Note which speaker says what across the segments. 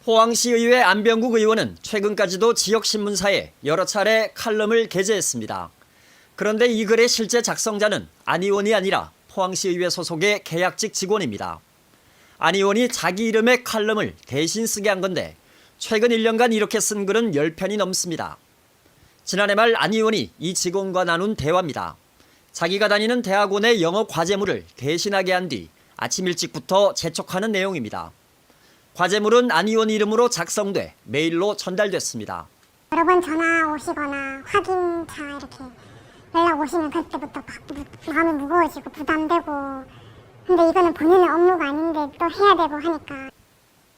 Speaker 1: 포항시의회 안병국 의원은 최근까지도 지역신문사에 여러 차례 칼럼을 게재했습니다. 그런데 이 글의 실제 작성자는 안 의원이 아니라 포항시의회 소속의 계약직 직원입니다. 안 의원이 자기 이름의 칼럼을 대신 쓰게 한 건데 최근 1년간 이렇게 쓴 글은 10편이 넘습니다. 지난해 말 안 의원이 이 직원과 나눈 대화입니다. 자기가 다니는 대학원의 영어 과제물을 대신하게 한 뒤 아침 일찍부터 재촉하는 내용입니다. 과제물은 안 의원 이름으로 작성돼 메일로 전달됐습니다.
Speaker 2: 여러 번 전화 오시거나 확인차 이렇게 연락 오시면 그때부터 마음이 무거워지고 부담되고, 근데 이거는 본인의 업무가 아닌데 또 해야 되고 하니까.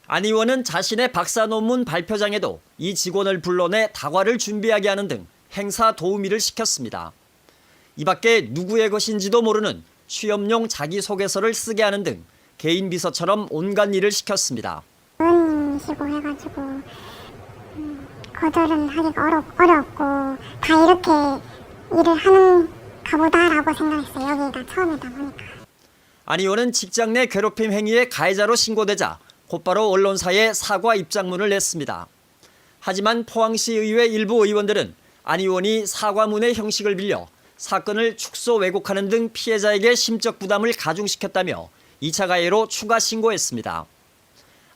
Speaker 1: 안 의원은 자신의 박사 논문 발표장에도 이 직원을 불러내 다과를 준비하게 하는 등 행사 도우미를 시켰습니다. 이 밖에 누구의 것인지도 모르는 취업용 자기소개서를 쓰게 하는 등 개인 비서처럼 온갖 일을 시켰습니다.
Speaker 2: 의원님이시고 해가지고 거절은 하기가 어렵고 다 이렇게 일을 하는가 보다라고 생각했어요. 여기가 처음이다 보니까.
Speaker 1: 안 의원은 직장 내 괴롭힘 행위의 가해자로 신고되자 곧바로 언론사에 사과 입장문을 냈습니다. 하지만 포항시의회 일부 의원들은 안 의원이 사과문의 형식을 빌려 사건을 축소 왜곡하는 등 피해자에게 심적 부담을 가중시켰다며 2차 가해로 추가 신고했습니다.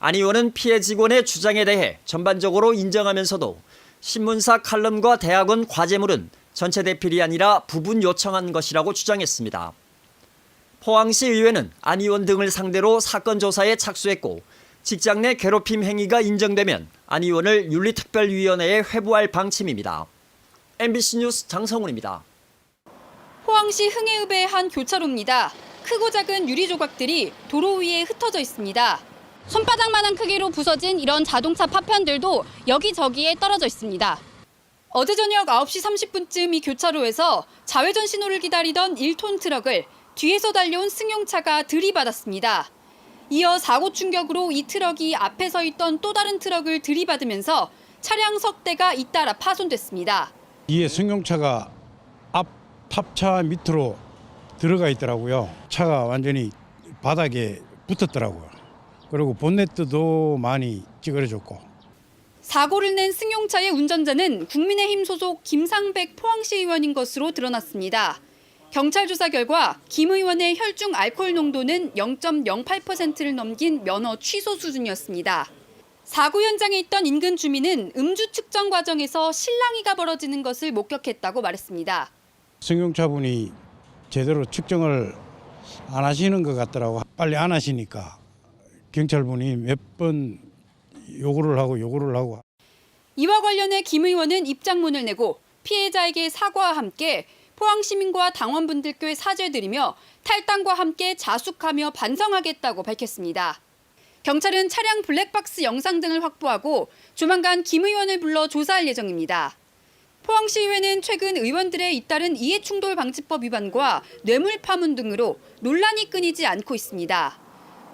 Speaker 1: 안 의원은 피해 직원의 주장에 대해 전반적으로 인정하면서도 신문사 칼럼과 대학원 과제물은 전체 대필이 아니라 부분 요청한 것이라고 주장했습니다. 포항시 의회는 안 의원 등을 상대로 사건 조사에 착수했고 직장 내 괴롭힘 행위가 인정되면 안 의원을 윤리특별위원회에 회부할 방침입니다. MBC 뉴스 장성훈입니다.
Speaker 3: 포항시 흥해읍의 한 교차로입니다. 크고 작은 유리 조각들이 도로 위에 흩어져 있습니다. 손바닥만한 크기로 부서진 이런 자동차 파편들도 여기저기에 떨어져 있습니다. 어제 저녁 9시 30분쯤 이 교차로에서 좌회전 신호를 기다리던 1톤 트럭을 뒤에서 달려온 승용차가 들이받았습니다. 이어 사고 충격으로 이 트럭이 앞에 서 있던 또 다른 트럭을 들이받으면서 차량 석 대가 잇따라 파손됐습니다.
Speaker 4: 이에 승용차가 앞 탑차 밑으로 들어가 있더라고요. 차가 완전히 바닥에 붙었더라고요. 그리고 본네트도 많이 찌그러졌고.
Speaker 3: 사고를 낸 승용차의 운전자는 국민의힘 소속 김상백 포항시 의원인 것으로 드러났습니다. 경찰 조사 결과 김 의원의 혈중 알코올 농도는 0.08%를 넘긴 면허 취소 수준이었습니다. 사고 현장에 있던 인근 주민은 음주 측정 과정에서 실랑이가 벌어지는 것을 목격했다고 말했습니다.
Speaker 4: 승용차분이 제대로 측정을 안 하시는 것 같더라고. 빨리 안 하시니까 경찰분이 몇 번 요구를 하고.
Speaker 3: 이와 관련해 김 의원은 입장문을 내고 피해자에게 사과와 함께 포항 시민과 당원분들께 사죄드리며 탈당과 함께 자숙하며 반성하겠다고 밝혔습니다. 경찰은 차량 블랙박스 영상 등을 확보하고 조만간 김 의원을 불러 조사할 예정입니다. 포항시의회는 최근 의원들의 잇따른 이해충돌방지법 위반과 뇌물 파문 등으로 논란이 끊이지 않고 있습니다.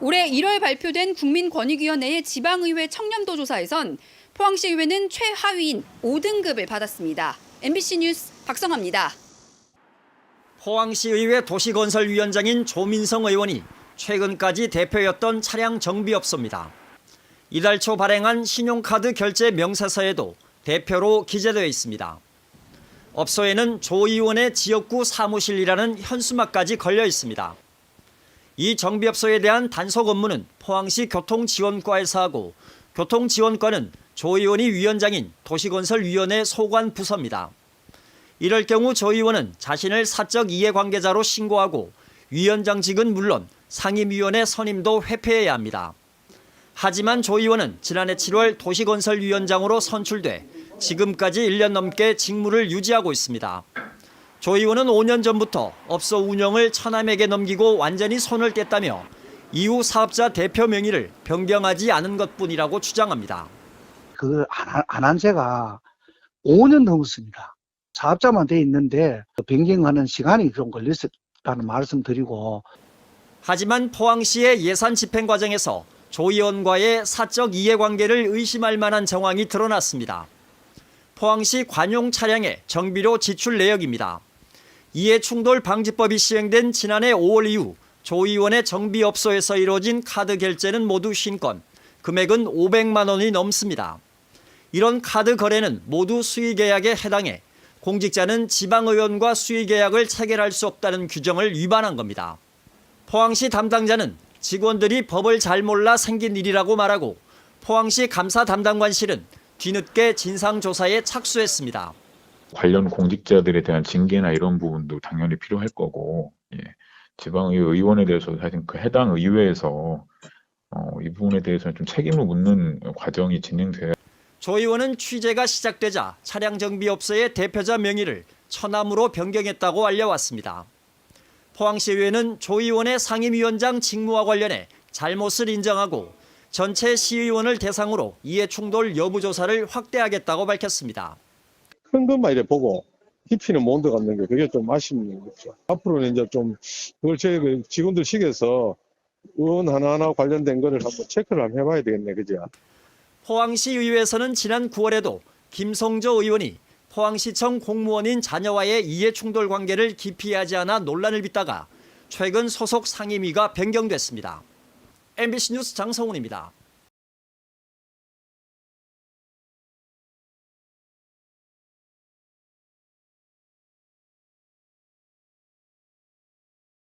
Speaker 3: 올해 1월 발표된 국민권익위원회의 지방의회 청렴도 조사에선 포항시의회는 최하위인 5등급을 받았습니다. MBC 뉴스 박성아입니다.
Speaker 1: 포항시의회 도시건설위원장인 조민성 의원이 최근까지 대표였던 차량 정비업소입니다. 이달 초 발행한 신용카드 결제 명세서에도 대표로 기재되어 있습니다. 업소에는 조 의원의 지역구 사무실이라는 현수막까지 걸려 있습니다. 이 정비업소에 대한 단속 업무는 포항시 교통지원과에서 하고 교통지원과는 조 의원이 위원장인 도시건설위원회 소관 부서입니다. 이럴 경우 조 의원은 자신을 사적 이해관계자로 신고하고 위원장직은 물론 상임위원회 선임도 회피해야 합니다. 하지만 조 의원은 지난해 7월 도시건설위원장으로 선출돼 지금까지 1년 넘게 직무를 유지하고 있습니다. 조 의원은 5년 전부터 업소 운영을 처남에게 넘기고 완전히 손을 뗐다며 이후 사업자 대표 명의를 변경하지 않은 것뿐이라고 주장합니다.
Speaker 5: 그 안 한 지가 5년 넘었습니다. 사업자만 돼 있는데 변경하는 시간이 좀 걸렸다는 말씀 드리고.
Speaker 1: 하지만 포항시의 예산 집행 과정에서 조 의원과의 사적 이해관계를 의심할 만한 정황이 드러났습니다. 포항시 관용 차량의 정비료 지출 내역입니다. 이해충돌 방지법이 시행된 지난해 5월 이후 조 의원의 정비업소에서 이루어진 카드 결제는 모두 50건, 금액은 500만 원이 넘습니다. 이런 카드 거래는 모두 수의계약에 해당해 공직자는 지방의원과 수의계약을 체결할 수 없다는 규정을 위반한 겁니다. 포항시 담당자는 직원들이 법을 잘 몰라 생긴 일이라고 말하고 포항시 감사 담당관실은 뒤늦게 진상조사에 착수했습니다.
Speaker 6: 관련 공직자들에 대한 징계나 이런 부분도 당연히 필요할 거고, 지방의원에 대해서 하여튼 그 해당 의회에서 이 부분에 대해서는 좀 책임을 묻는 과정이 진행돼야.
Speaker 1: 조 의원은 취재가 시작되자 차량 정비업소의 대표자 명의를 처남으로 변경했다고 알려왔습니다. 포항시의회는 조 의원의 상임위원장 직무와 관련해 잘못을 인정하고 전체 시의원을 대상으로 이해충돌 여부 조사를 확대하겠다고 밝혔습니다.
Speaker 7: 큰 것만 이래 보고 깊이는 못 들어가는 게 그게 좀 아쉬운 거죠. 앞으로는 이제 좀 그걸 저희 직원들 식에서 의원 하나하나 관련된 거를 한번 체크를 한번 해봐야 되겠네, 그죠?
Speaker 1: 포항시 의회에서는 지난 9월에도 김성조 의원이 포항시청 공무원인 자녀와의 이해충돌 관계를 기피하지 않아 논란을 빚다가 최근 소속 상임위가 변경됐습니다. MBC 뉴스 장성훈입니다.